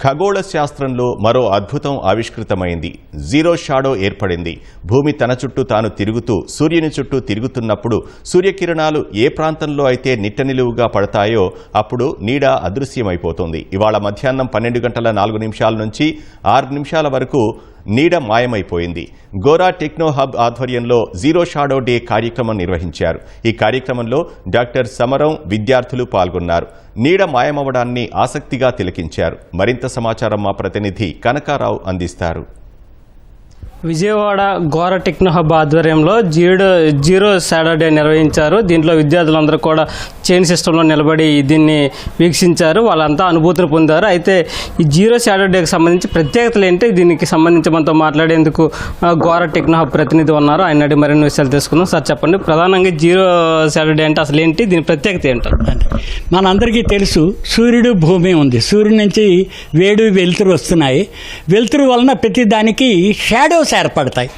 ఖగోళ శాస్త్రంలో మరో అద్భుతం ఆవిష్కృతమైంది. జీరో షాడో ఏర్పడింది. భూమి తన చుట్టూ తాను తిరుగుతూ సూర్యుని చుట్టూ తిరుగుతున్నప్పుడు సూర్యకిరణాలు ఏ ప్రాంతంలో అయితే నిట్టనిలువుగా పడతాయో అప్పుడు నీడ అదృశ్యమైపోతుంది. ఇవాళ మధ్యాహ్నం 12:04 నుంచి 6 నిమిషాల వరకు నీడ మాయమైపోయింది. గోరా టెక్నో హబ్ ఆధ్వర్యంలో జీరో షాడో డే కార్యక్రమం నిర్వహించారు. ఈ కార్యక్రమంలో డాక్టర్ సమరం విద్యార్థులు పాల్గొన్నారు. నీడ మాయమవడాన్ని ఆసక్తిగా తిలకించారు. మరింత సమాచారం మా ప్రతినిధి కనకారావు అందిస్తారు. విజయవాడ గోరా టెక్నో హబ్ ఆధ్వర్యంలో జీరో షాడో డే నిర్వహించారు. దీంట్లో విద్యార్థులందరూ కూడా చైన్ సిస్టంలో నిలబడి దీన్ని వీక్షించారు. వాళ్ళంతా అనుభూతిని పొందారు. అయితే ఈ జీరో షాడో డేకి సంబంధించి ప్రత్యేకతలు ఏంటి, దీనికి సంబంధించి మనతో మాట్లాడేందుకు గోరా టెక్నో హబ్ ప్రతినిధి ఉన్నారు. ఆయన అడిగి మరిన్ని విషయాలు తెలుసుకుందాం. సార్ చెప్పండి, ప్రధానంగా జీరో షాడో డే అంటే అసలు ఏంటి, దీని ప్రత్యేకత ఏంటో? మనందరికీ తెలుసు, సూర్యుడు భూమి ఉంది. సూర్యుడి నుంచి వేడి వెలుతురు వస్తున్నాయి. వెలుతురు వలన ప్రతి దానికి షాడోస్ ఏర్పడతాయి.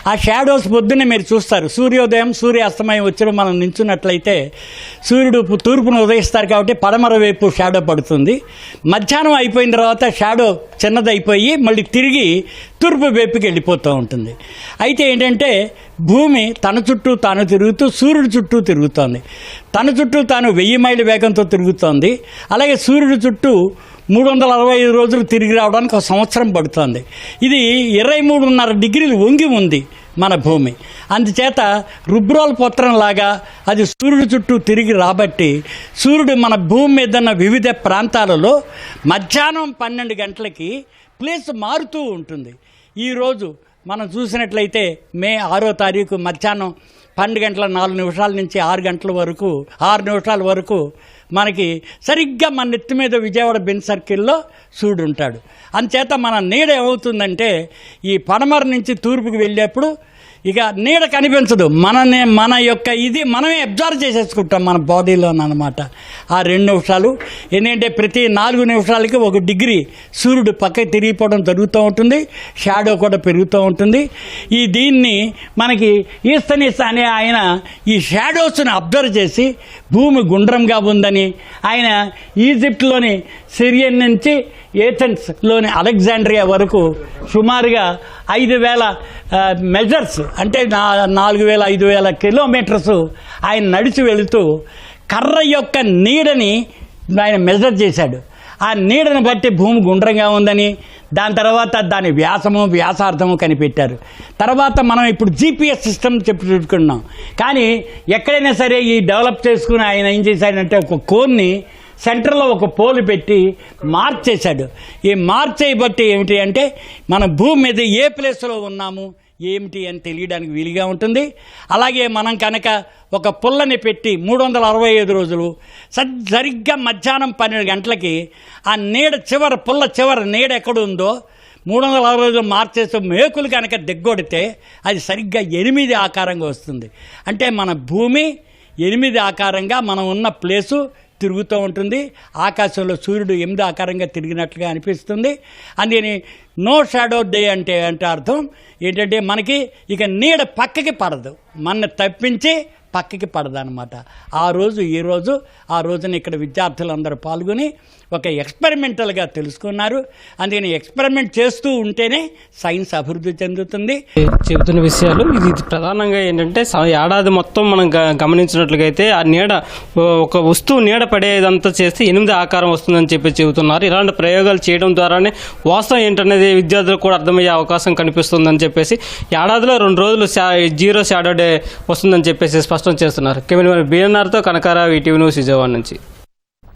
ఆ షాడోస్ పొద్దున్నే మీరు చూస్తారు. సూర్యోదయం సూర్యాస్తమయం వచ్చిన మనం నించున్నట్లయితే సూర్యుడు తూర్పును ఉదయిస్తారు కాబట్టి పడమర వైపు షాడో పడుతుంది. మధ్యాహ్నం అయిపోయిన తర్వాత షాడో చిన్నదైపోయి మళ్ళీ తిరిగి తూర్పు వైపుకి వెళ్ళిపోతూ ఉంటుంది. అయితే ఏంటంటే భూమి తన చుట్టూ తాను తిరుగుతూ సూర్యుడి చుట్టూ తిరుగుతోంది. తన చుట్టూ తాను 1000 మైళ్ళ వేగంతో తిరుగుతోంది. అలాగే సూర్యుడి చుట్టూ 365 రోజులు తిరిగి రావడానికి 1 సంవత్సరం పడుతుంది. ఇది 23.5 డిగ్రీలు వంగి ఉంది మన భూమి. అందుచేత రుబ్రోల పత్రంలాగా అది సూర్యుడి చుట్టూ తిరిగి రాబట్టి సూర్యుడు మన భూమి మీద ఉన్న వివిధ ప్రాంతాలలో మధ్యాహ్నం 12 గంటలకి ప్లేస్ మారుతూ ఉంటుంది. ఈరోజు మనం చూసినట్లయితే మే 6వ తారీఖు మధ్యాహ్నం 12:04 నుంచి 6 నిమిషాల వరకు మనకి సరిగ్గా మన నెత్తి మీద విజయవాడ బెంచ్ సర్కిల్లో సూర్యుడు ఉంటాడు. అందుచేత మన నీడ ఏమవుతుందంటే ఈ పడమర నుంచి తూర్పుకి వెళ్ళేప్పుడు ఇక నీడ కనిపించదు. మన యొక్క ఇది మనమే అబ్జర్వ్ చేసేసుకుంటాం మన బాడీలోనమాట. ఆ 2 నిమిషాలు ఏంటంటే ప్రతి 4 నిమిషాలకి 1 డిగ్రీ సూర్యుడు పక్కకి తిరిగిపోవడం జరుగుతూ ఉంటుంది. షాడో కూడా పెరుగుతూ ఉంటుంది. దీన్ని మనకి ఈస్తనీస్ అనే ఆయన ఈ షాడోస్ని అబ్జర్వ్ చేసి భూమి గుండ్రంగా ఉందని ఆయన ఈజిప్ట్లోని సిరియన్ నుంచి ఏథెన్స్లోని అలెగ్జాండ్రియా వరకు సుమారుగా 5000 మెజర్స్ అంటే 4000-5000 కిలోమీటర్స్ ఆయన నడిచి వెళుతూ కర్ర యొక్క నీడని ఆయన మెజర్ చేశాడు. ఆ నీడను బట్టి భూమి గుండ్రంగా ఉందని, దాని తర్వాత దాని వ్యాసార్థము కనిపెట్టారు. తర్వాత మనం ఇప్పుడు జీపీఎస్ సిస్టమ్ చెప్పుకుంటున్నాం. కానీ ఎక్కడైనా సరే ఈ డెవలప్ చేసుకుని ఆయన ఏం చేశాడంటే ఒక కోన్ని సెంటర్లో ఒక పోలు పెట్టి మార్క్ చేశాడు. ఈ మార్క్ చేయబట్టి ఏమిటి అంటే మన భూమి మీద ఏ ప్లేస్లో ఉన్నాము ఏమిటి అని తెలియడానికి వీలుగా ఉంటుంది. అలాగే మనం కనుక ఒక పుల్లని పెట్టి 365 రోజులు సరిగ్గా మధ్యాహ్నం 12 గంటలకి ఆ నీడ పుల్ల చివరి నీడ ఎక్కడుందో 360 రోజులు మార్చేస్తే మేకులు కనుక దిగ్గొడితే అది సరిగ్గా 8 ఆకారంగా వస్తుంది. అంటే మన భూమి 8 ఆకారంగా మనం ఉన్న ప్లేసు తిరుగుతూ ఉంటుంది. ఆకాశంలో సూర్యుడు 8 ఆకారంగా తిరిగినట్లుగా అనిపిస్తుంది. అందుకని నో షాడో డే అంటే అర్థం ఏంటంటే మనకి ఇక నీడ పక్కకి పడదు, మన తప్పించి పక్కకి పడదనమాట. ఆ రోజున ఇక్కడ విద్యార్థులందరూ పాల్గొని ఒక ఎక్స్పెరిమెంటల్గా తెలుసుకున్నారు. అందుకని ఎక్స్పెరిమెంట్ చేస్తూ ఉంటేనే సైన్స్ అభివృద్ధి చెందుతుంది. చెబుతున్న విషయాలు ఇది ప్రధానంగా ఏంటంటే ఏడాది మొత్తం మనం గమనించినట్లుగా అయితే ఆ నీడ ఒక వస్తువు నీడ పడేదంతా చేస్తే 8 ఆకారం వస్తుందని చెబుతున్నారు. ఇలాంటి ప్రయోగాలు చేయడం ద్వారానే వాస్తవం ఏంటనేది విద్యార్థులకు కూడా అర్థమయ్యే అవకాశం కనిపిస్తుందని చెప్పేసి ఏడాదిలో 2 రోజులు జీరో షాడో డే వస్తుందని చెప్పేసి స్పష్టం చేస్తున్నారు. కెమెరామెన్ బిఎన్ఆర్తో కనకారావు, ఈటీవీ న్యూస్, విజయవాడ నుంచి.